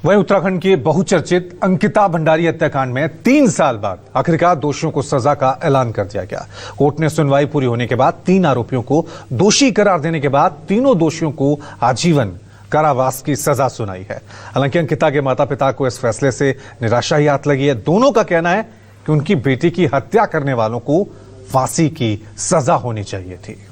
वहीं उत्तराखंड के बहुचर्चित अंकिता भंडारी हत्याकांड में 3 साल बाद आखिरकार दोषियों को सजा का ऐलान कर दिया गया। कोर्ट ने सुनवाई पूरी होने के बाद 3 आरोपियों को दोषी करार देने के बाद तीनों दोषियों को आजीवन कारावास की सजा सुनाई है। हालांकि अंकिता के माता पिता को इस फैसले से निराशा ही हाथ लगी है। दोनों का कहना है कि उनकी बेटी की हत्या करने वालों को फांसी की सजा होनी चाहिए थी।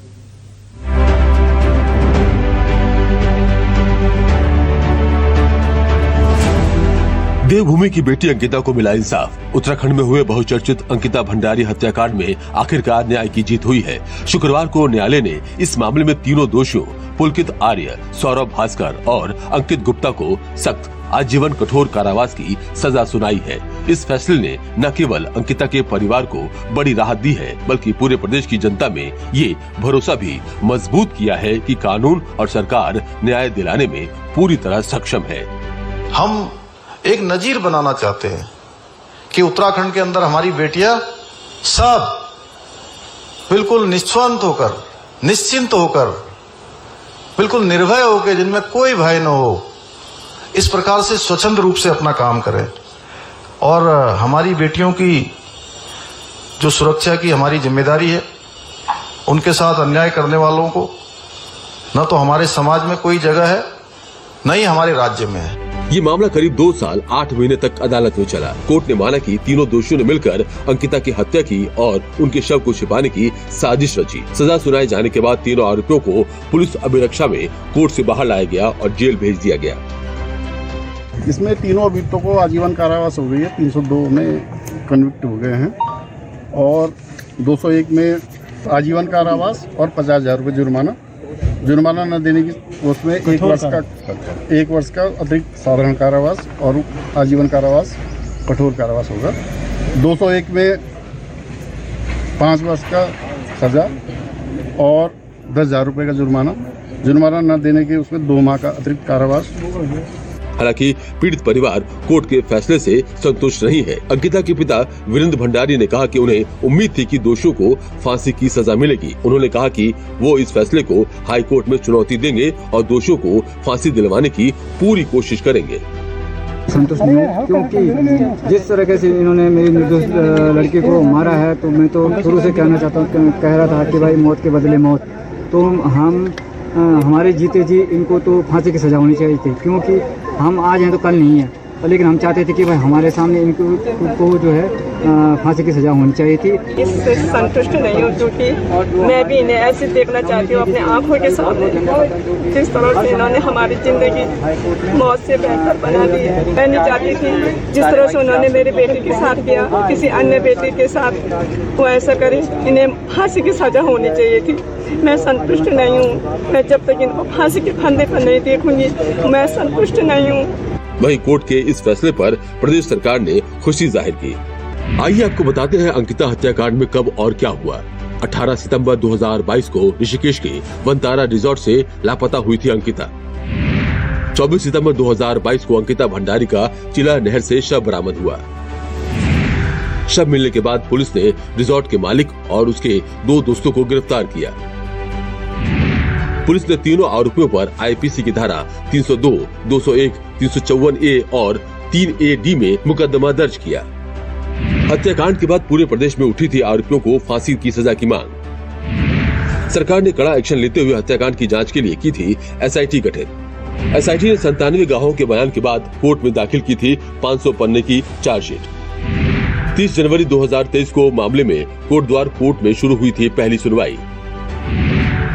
देवभूमि की बेटी अंकिता को मिला इंसाफ। उत्तराखंड में हुए बहुचर्चित अंकिता भंडारी हत्याकांड में आखिरकार न्याय की जीत हुई है। शुक्रवार को न्यायालय ने इस मामले में तीनों दोषियों पुलकित आर्य, सौरभ भास्कर और अंकित गुप्ता को सख्त आजीवन कठोर कारावास की सजा सुनाई है। इस फैसले ने न केवल अंकिता के परिवार को बड़ी राहत दी है, बल्कि पूरे प्रदेश की जनता में ये भरोसा भी मजबूत किया है कि कानून और सरकार न्याय दिलाने में पूरी तरह सक्षम है। हम एक नजीर बनाना चाहते हैं कि उत्तराखंड के अंदर हमारी बेटियां सब बिल्कुल निस्वार्थ होकर, निश्चिंत होकर, बिल्कुल निर्भय होकर, जिनमें कोई भय न हो, इस प्रकार से स्वच्छंद रूप से अपना काम करें। और हमारी बेटियों की जो सुरक्षा की हमारी जिम्मेदारी है, उनके साथ अन्याय करने वालों को न तो हमारे समाज में कोई जगह है, न ही हमारे राज्य में है। ये मामला करीब 2 साल 8 महीने तक अदालत में चला। कोर्ट ने माना कि तीनों दोषियों ने मिलकर अंकिता की हत्या की और उनके शव को छिपाने की साजिश रची। सजा सुनाए जाने के बाद तीनों आरोपियों को पुलिस अभिरक्षा में कोर्ट से बाहर लाया गया और जेल भेज दिया गया। इसमें तीनों अभियुक्तों को आजीवन कारावास हो गई है। 302 में कन्विक्ट हो गए हैं और 201 में आजीवन कारावास और 50,000 रुपये जुर्माना न देने की उसमें 1 वर्ष का अतिरिक्त साधारण कारावास और आजीवन कारावास कठोर कारावास होगा। 201 में 5 वर्ष का सजा और 10,000 रुपये का जुर्माना न देने के उसमें 2 माह का अतिरिक्त कारावास। हालांकि पीड़ित परिवार कोर्ट के फैसले से संतुष्ट नहीं है। अंकिता के पिता वीरेंद्र भंडारी ने कहा कि उन्हें उम्मीद थी कि दोषियों को फांसी की सजा मिलेगी। उन्होंने कहा कि वो इस फैसले को हाई कोर्ट में चुनौती देंगे और दोषियों को फांसी दिलवाने की पूरी कोशिश करेंगे। संतुष्ट नहीं है, क्योंकि जिस तरीके से इन्होंने मेरी निर्दोष लड़की को मारा है, तो मैं तो शुरू से कहना चाहता हूँ, कह रहा था कि भाई मौत के बदले मौत। तो हम हमारे जीते जी इनको तो फांसी की सजा होनी चाहिए थी, क्योंकि हम आज हैं तो कल नहीं है। लेकिन हम चाहते थे कि भाई हमारे सामने इनको जो है फांसी की सजा होनी चाहिए थी। इससे संतुष्ट नहीं हूँ, क्योंकि मैं भी इन्हें ऐसे देखना चाहती हूँ अपने आंखों के सामने, जिस तरह से इन्होंने हमारी जिंदगी मौत से बेहतर बना दी है। मैं नहीं चाहती थी जिस तरह से उन्होंने मेरी बेटी के साथ किया, किसी अन्य बेटी के साथ वो ऐसा करे। इन्हें फांसी की सजा होनी चाहिए थी। मैं संतुष्ट नहीं हूँ। मैं जब तक इनको फांसी के फंदे पर नहीं देखूंगी, मैं संतुष्ट नहीं हूँ। वहीं कोर्ट के इस फैसले पर प्रदेश सरकार ने खुशी जाहिर की। आइए आपको बताते हैं अंकिता हत्याकांड में कब और क्या हुआ। 18 सितंबर 2022 को ऋषिकेश के वनतारा रिजॉर्ट से लापता हुई थी अंकिता। 24 सितंबर 2022 को अंकिता भंडारी का चिला नहर से शव बरामद हुआ। शव मिलने के बाद पुलिस ने रिजॉर्ट के मालिक और उसके 2 दोस्तों को गिरफ्तार किया। पुलिस ने तीनों आरोपियों पर आईपीसी की धारा 302, 201, 354A और 3AD में मुकदमा दर्ज किया। हत्याकांड के बाद पूरे प्रदेश में उठी थी आरोपियों को फांसी की सजा की मांग। सरकार ने कड़ा एक्शन लेते हुए हत्याकांड की जांच के लिए की थी एसआईटी गठित। एसआईटी ने 97 गवाहों के बयान के बाद कोर्ट में दाखिल की थी 500 पन्ने की चार्जशीट। 30 जनवरी 2023 को मामले में कोटद्वार कोर्ट में शुरू हुई थी पहली सुनवाई।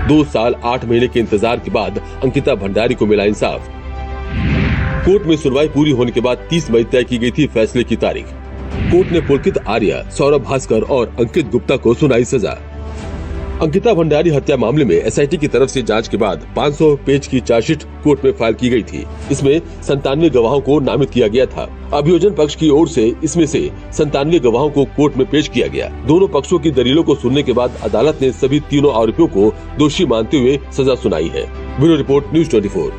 2 साल 8 महीने के इंतजार के बाद अंकिता भंडारी को मिला इंसाफ। कोर्ट में सुनवाई पूरी होने के बाद 30 मई तय की गई थी फैसले की तारीख। कोर्ट ने पुलकित आर्य, सौरभ भास्कर और अंकित गुप्ता को सुनाई सजा। अंकिता भंडारी हत्या मामले में एसआईटी की तरफ से जांच के बाद 500 पेज की चार्जशीट कोर्ट में फाइल की गई थी। इसमें 97 गवाहों को नामित किया गया था। अभियोजन पक्ष की ओर से इसमें से 97 गवाहों को कोर्ट में पेश किया गया। दोनों पक्षों की दलीलों को सुनने के बाद अदालत ने सभी तीनों आरोपियों को दोषी मानते हुए सजा सुनाई है। Bureau report, news 24।